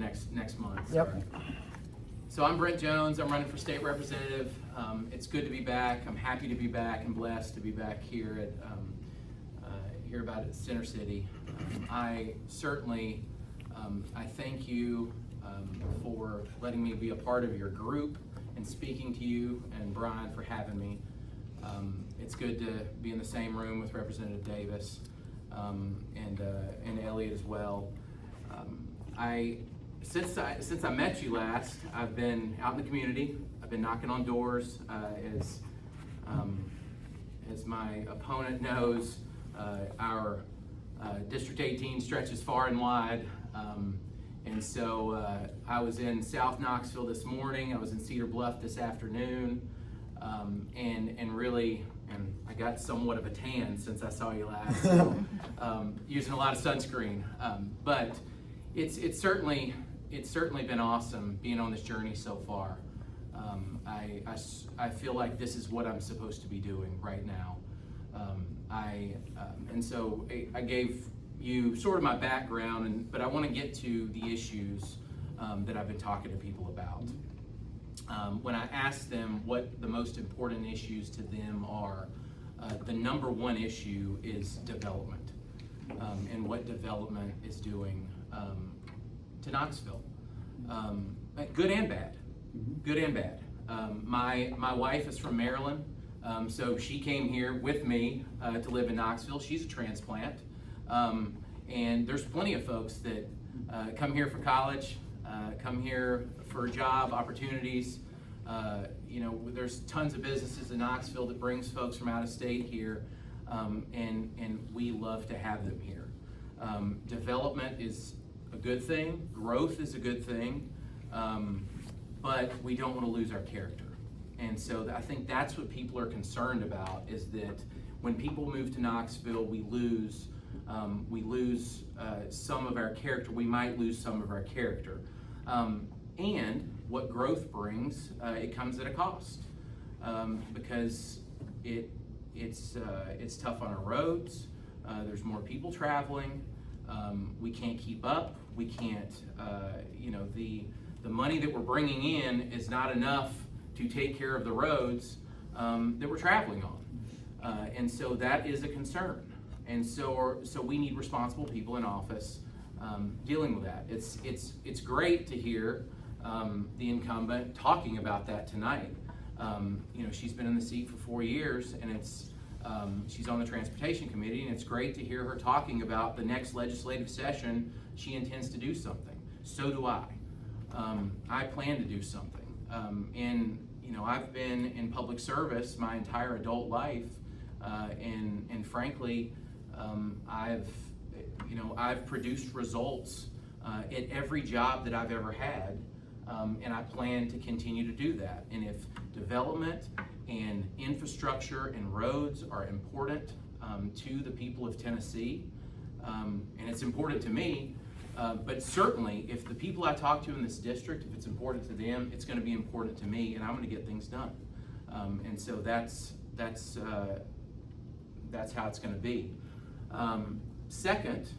next month. Yep. So I'm Brent Jones. I'm running for state representative. It's good to be back. I'm happy to be back and blessed to be back here at here about at Center City. I certainly I thank you for letting me be a part of your group and speaking to you, and Brian for having me. It's good to be in the same room with Representative Davis and Elliot as well. Since I met you last, I've been out in the community. I've been knocking on doors. As my opponent knows, our District 18 stretches far and wide. And so I was in South Knoxville this morning. I was in Cedar Bluff this afternoon. And really, I got somewhat of a tan since I saw you last. So, using a lot of sunscreen. But it's certainly been awesome being on this journey so far. I feel like this is what I'm supposed to be doing right now. And so I gave you sort of my background, but I want to get to the issues that I've been talking to people about. When I ask them what the most important issues to them are, the number one issue is development, and what development is doing to Knoxville, good and bad. Good and bad. My wife is from Maryland, so she came here with me to live in Knoxville. She's a transplant, and there's plenty of folks that come here for college, come here for job opportunities. There's tons of businesses in Knoxville that brings folks from out of state here, and we love to have them here. Development is a good thing, growth is a good thing, but we don't want to lose our character. And so I think that's what people are concerned about, is that when people move to Knoxville, we lose some of our character. We might lose some of our character. And what growth brings, it comes at a cost, because it's tough on our roads. There's more people traveling. We can't keep up. We can't, the money that we're bringing in is not enough to take care of the roads that we're traveling on. And so that is a concern. And so we need responsible people in office dealing with that. It's great to hear the incumbent talking about that tonight. She's been in the seat for 4 years, and she's on the Transportation Committee, and it's great to hear her talking about the next legislative session. She intends to do something. So do I. I plan to do something. I've been in public service my entire adult life, and frankly, I've produced results at every job that I've ever had, and I plan to continue to do that. And if development and infrastructure and roads are important to the people of Tennessee, and it's important to me, but certainly if the people I talk to in this district, if it's important to them, it's going to be important to me, and I'm going to get things done. And so that's how it's going to be. Second,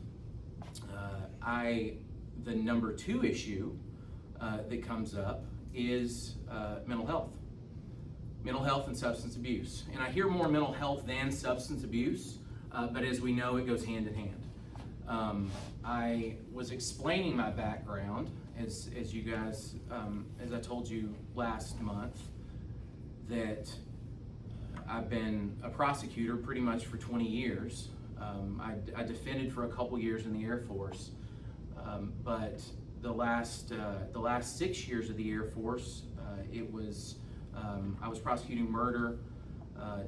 the number two issue that comes up is mental health and substance abuse. And I hear more mental health than substance abuse, but as we know, it goes hand in hand. I was explaining my background as you guys, as I told you last month, that I've been a prosecutor pretty much for 20 years. I defended for a couple years in the Air Force, but the last 6 years of the Air Force, I was prosecuting murder,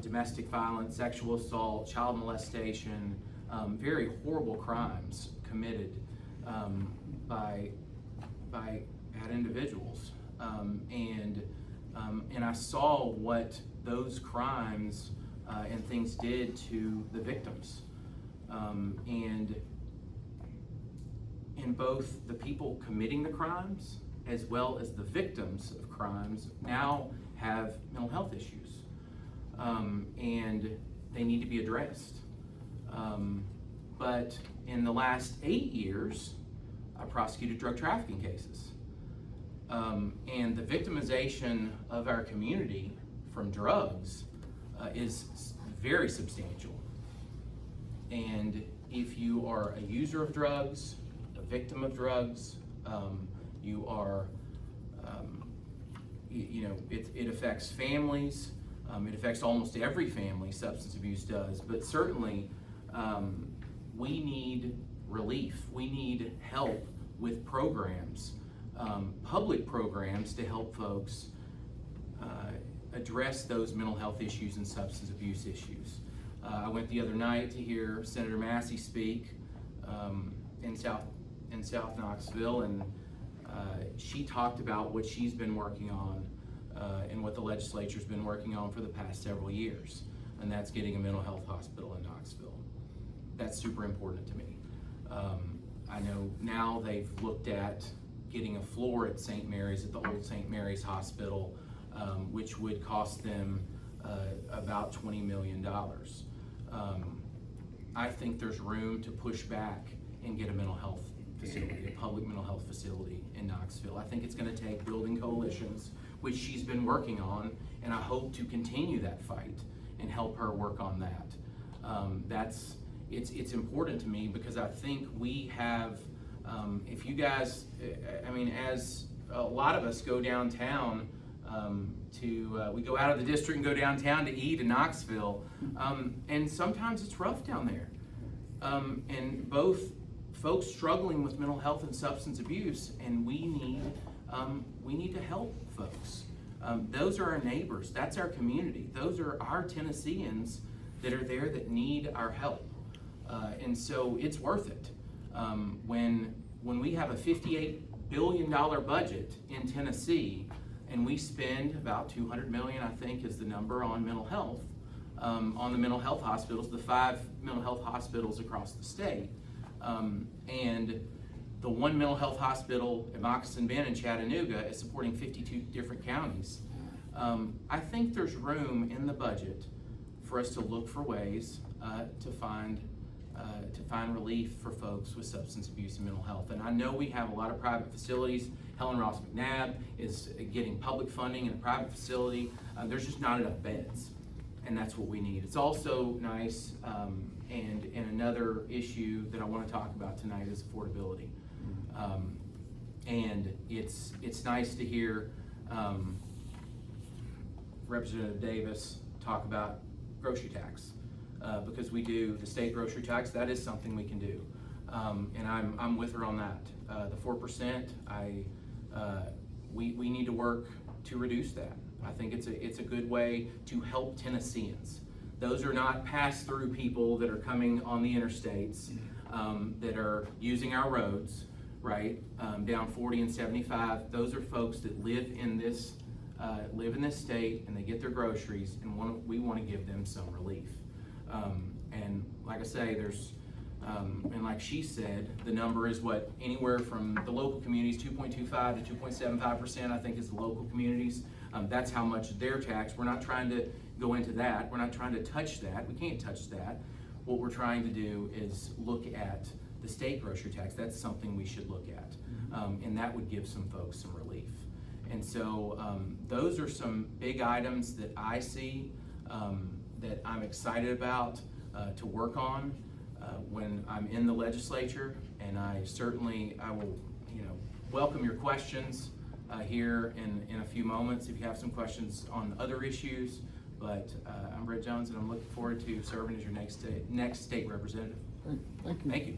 domestic violence, sexual assault, child molestation, very horrible crimes committed by individuals, and I saw what those crimes and things did to the victims, and both the people committing the crimes as well as the victims of crimes now have mental health issues, and they need to be addressed. But in the last 8 years, I prosecuted drug trafficking cases. And the victimization of our community from drugs is very substantial. And if you are a user of drugs, a victim of drugs, you are, it affects families. It affects almost every family, substance abuse does, but certainly we need relief. We need help with programs, public programs to help folks address those mental health issues and substance abuse issues. I went the other night to hear Senator Massey speak in South Knoxville, and she talked about what she's been working on and what the legislature's been working on for the past several years, and that's getting a mental health hospital in Knoxville. That's super important to me. I know now they've looked at getting a floor at St. Mary's, at the old St. Mary's Hospital, which would cost them about $20 million. I think there's room to push back and get a mental health facility, a public mental health facility in Knoxville. I think it's going to take building coalitions, which she's been working on, and I hope to continue that fight and help her work on that. It's important to me because I think we have, if you guys, as a lot of us go downtown we go out of the district and go downtown to eat in Knoxville, and sometimes it's rough down there. And both folks struggling with mental health and substance abuse, and we need to help folks. Those are our neighbors. That's our community. Those are our Tennesseans that are there that need our help. And so it's worth it. When we have a $58 billion budget in Tennessee, and we spend about $200 million, I think is the number, on mental health, on the mental health hospitals, the 5 mental health hospitals across the state. And the one mental health hospital at Moccasin Bend in Chattanooga is supporting 52 different counties. I think there's room in the budget for us to look for ways to find relief for folks with substance abuse and mental health. And I know we have a lot of private facilities. Helen Ross McNabb is getting public funding in a private facility. There's just not enough beds, and that's what we need. It's also nice, and another issue that I want to talk about tonight is affordability. And it's nice to hear Representative Davis talk about grocery tax. Because we do the state grocery tax, that is something we can do, and I'm with her on that. The 4%, we need to work to reduce that. I think it's a good way to help Tennesseans. Those are not pass-through people that are coming on the interstates, that are using our roads, right? Down 40 and 75. Those are folks that live in this state, and they get their groceries, and we want to give them some relief. And like I say, and like she said, the number is what, anywhere from the local communities, 2.25 to 2.75%, I think, is the local communities. That's how much their tax. We're not trying to go into that. We're not trying to touch that. We can't touch that. What we're trying to do is look at the state grocery tax. That's something we should look at. And that would give some folks some relief. And so those are some big items that I see that I'm excited about to work on when I'm in the legislature, and I will welcome your questions here in a few moments if you have some questions on other issues. But I'm Brent Jones, and I'm looking forward to serving as your next state representative. Great. Thank you. Thank you.